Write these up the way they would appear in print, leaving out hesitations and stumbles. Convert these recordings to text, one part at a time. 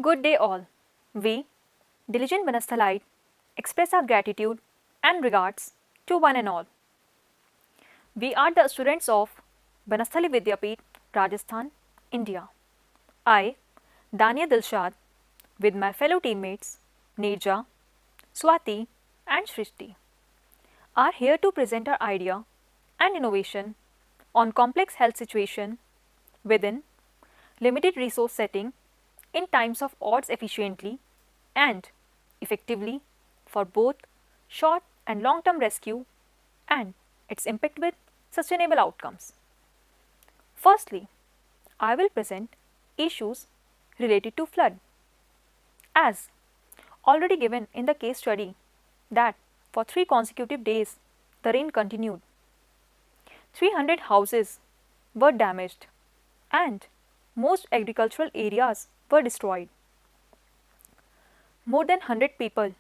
Good day all. We, diligent Banasthalite, express our gratitude and regards to one and all. We are the students of Banasthali Vidyapeeth, Rajasthan, India. I, Dania Dilshad, with my fellow teammates Neerja, Swati and Shrishti, are here to present our idea and innovation on complex health situation within limited resource setting in times of odds efficiently and effectively for both short and long term rescue and its impact with sustainable outcomes. Firstly, I will present issues related to flood. As already given in the case study that for 3 consecutive days the rain continued. 300 houses were damaged and most agricultural areas were destroyed. More than 100 people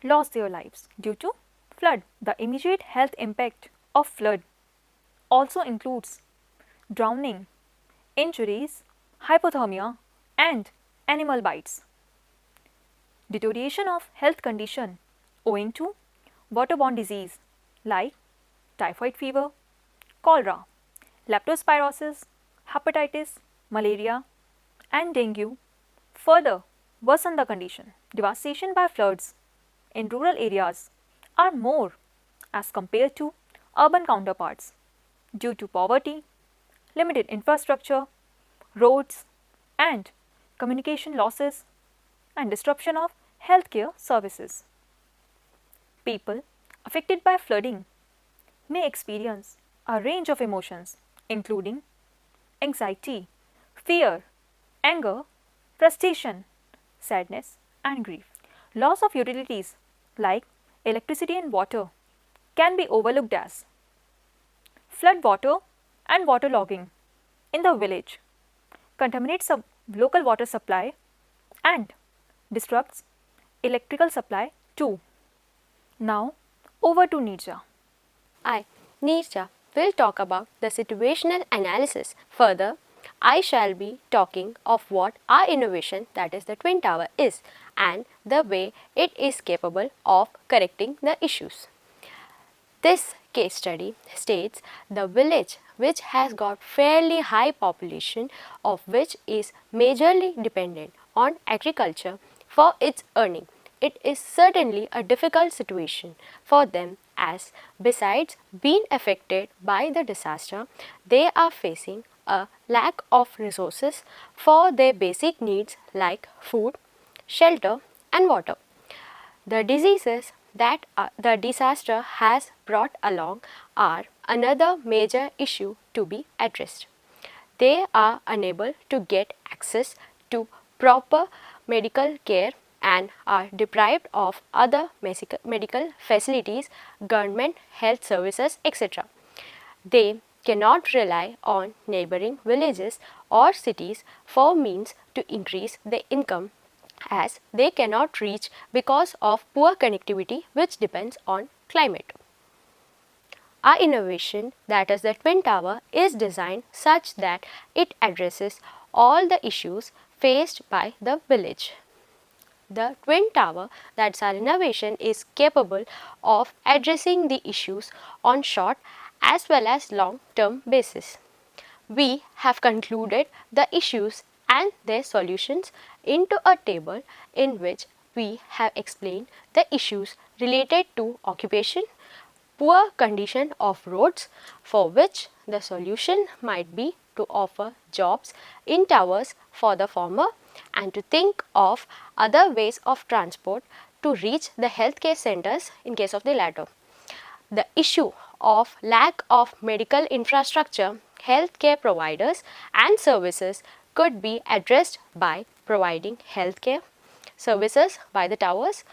lost their lives due to flood. The immediate health impact of flood also includes drowning, injuries, hypothermia and animal bites. Deterioration of health condition owing to waterborne disease like typhoid fever, cholera, leptospirosis, hepatitis, malaria and dengue further worsen the condition. Devastation by floods in rural areas are more as compared to urban counterparts due to poverty, limited infrastructure, roads and communication losses and disruption of healthcare services. People affected by flooding may experience a range of emotions including anxiety, fear, anger, frustration, sadness and grief. Loss of utilities like electricity and water can be overlooked as flood water and waterlogging in the village contaminates the local water supply and disrupts electrical supply too. Now over to Neerja. I, Neerja, will talk about the situational analysis. Further, I shall be talking of what our innovation, that is the Twin Tower, is and the way it is capable of correcting the issues. This case study states the village which has got fairly high population of which is majorly dependent on agriculture for its earning. It is certainly a difficult situation for them as besides being affected by the disaster, they are facing a lack of resources for their basic needs like food, shelter and water. The diseases that the disaster has brought along are another major issue to be addressed. They are unable to get access to proper medical care and are deprived of other medical facilities, government health services, etc. They cannot rely on neighboring villages or cities for means to increase their income as they cannot reach because of poor connectivity which depends on climate. Our innovation, that is the Twin Tower, is designed such that it addresses all the issues faced by the village. The Twin Tower, that's our innovation, is capable of addressing the issues on short as well as long term basis. We have concluded the issues and their solutions into a table in which we have explained the issues related to occupation, poor condition of roads, for which the solution might be to offer jobs in towers for the former and to think of other ways of transport to reach the healthcare centers in case of the latter. The issue of lack of medical infrastructure, healthcare providers and services could be addressed by providing healthcare services by the towers,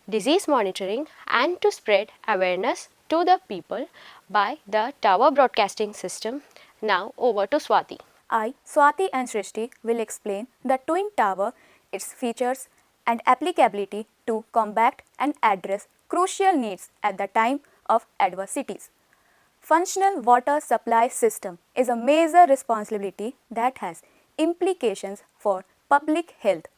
disease monitoring and to spread awareness to the people by the tower broadcasting system. Now over to Swati. I, Swati and Shrishti will explain the Twin Tower, its features and applicability to combat and address crucial needs at the time of adversities. Functional water supply system is a major responsibility that has implications for public health,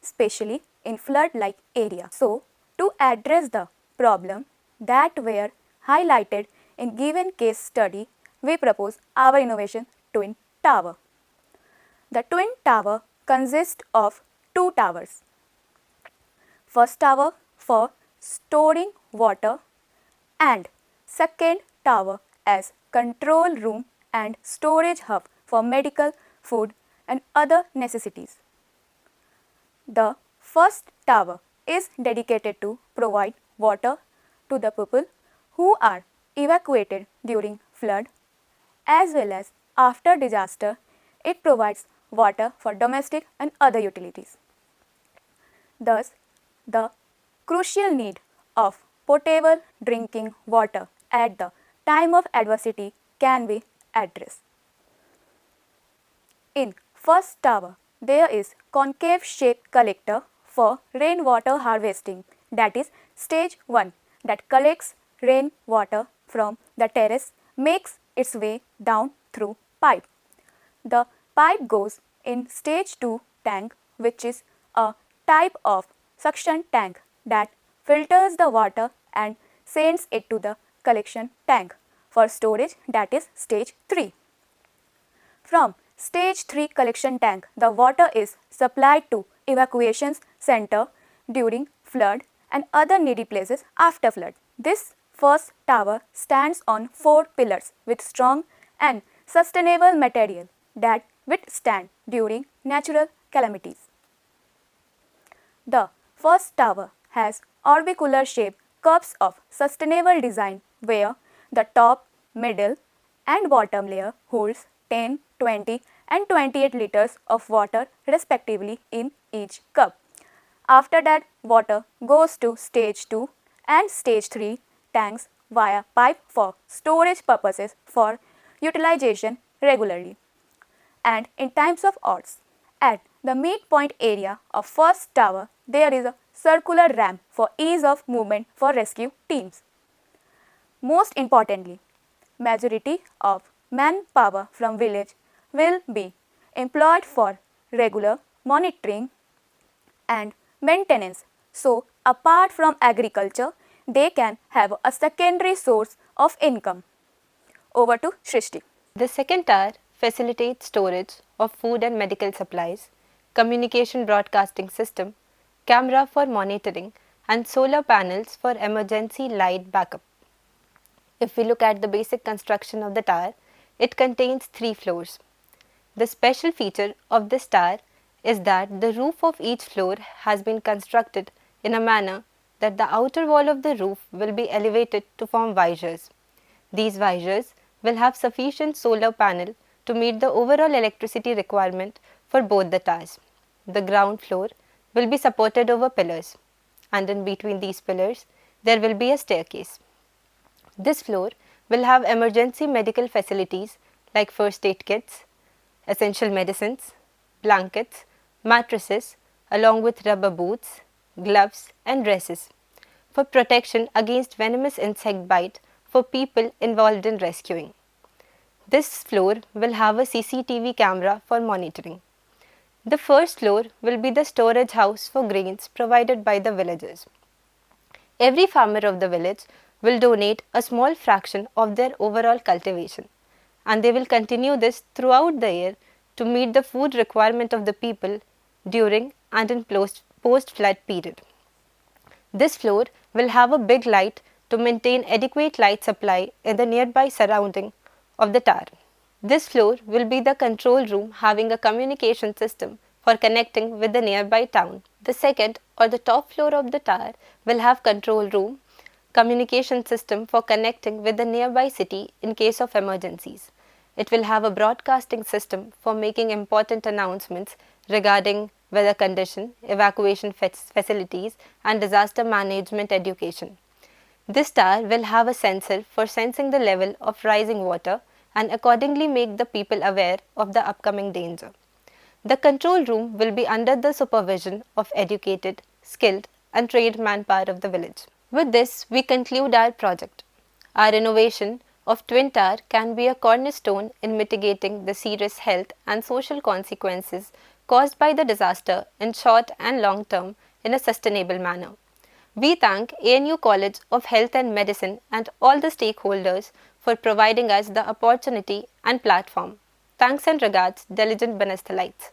especially in flood-like areas. So, to address the problem that were highlighted in given case study, we propose our innovation Twin Tower. The Twin Tower consists of two towers. First tower for storing water and second tower as control room and storage hub for medical, food and other necessities. The first tower is dedicated to provide water to the people who are evacuated during flood as well as after disaster. It provides water for domestic and other utilities. Thus, the crucial need of potable drinking water at the time of adversity can be addressed. In first tower, there is concave shaped collector for rainwater harvesting, that is stage 1, that collects rainwater from the terrace, makes its way down through pipe. The pipe goes in stage 2 tank, which is a type of suction tank that filters the water and sends it to the collection tank for storage, that is stage 3. From stage 3 collection tank, the water is supplied to evacuation center during flood and other needy places after flood. This first tower stands on 4 pillars with strong and sustainable material that withstand during natural calamities. The first tower has orbicular shaped cups of sustainable design where the top, middle and bottom layer holds 10, 20 and 28 liters of water respectively in each cup. After that, water goes to stage 2 and stage 3 tanks via pipe for storage purposes for utilization regularly and in times of odds. At the midpoint area of first tower, there is a circular ramp for ease of movement for rescue teams. Most importantly, majority of manpower from village will be employed for regular monitoring and maintenance. So, apart from agriculture, they can have a secondary source of income. Over to Shrishti. The second tower facilitates storage of food and medical supplies, communication broadcasting system, camera for monitoring and solar panels for emergency light backup. If we look at the basic construction of the tower, it contains 3 floors. The special feature of this tower is that the roof of each floor has been constructed in a manner that the outer wall of the roof will be elevated to form visors. These visors will have sufficient solar panel to meet the overall electricity requirement for both the towers. The ground floor will be supported over pillars, and in between these pillars there will be a staircase. This floor will have emergency medical facilities like first aid kits, essential medicines, blankets, mattresses along with rubber boots, gloves and dresses for protection against venomous insect bite for people involved in rescuing. This floor will have a CCTV camera for monitoring. The first floor will be the storage house for grains provided by the villagers. Every farmer of the village will donate a small fraction of their overall cultivation, and they will continue this throughout the year to meet the food requirement of the people during and in post-flood period. This floor will have a big light to maintain adequate light supply in the nearby surrounding of the tower. This floor will be the control room having a communication system for connecting with the nearby town. The second or the top floor of the tower will have control room, communication system for connecting with the nearby city in case of emergencies. It will have a broadcasting system for making important announcements regarding weather condition, evacuation facilities and disaster management education. This tower will have a sensor for sensing the level of rising water and accordingly make the people aware of the upcoming danger. The control room will be under the supervision of educated, skilled and trained manpower of the village. With this, we conclude our project. Our innovation of Twin Tower can be a cornerstone in mitigating the serious health and social consequences caused by the disaster in short and long term in a sustainable manner. We thank ANU College of Health and Medicine and all the stakeholders for providing us the opportunity and platform. Thanks and regards, Diligent Banasthalites.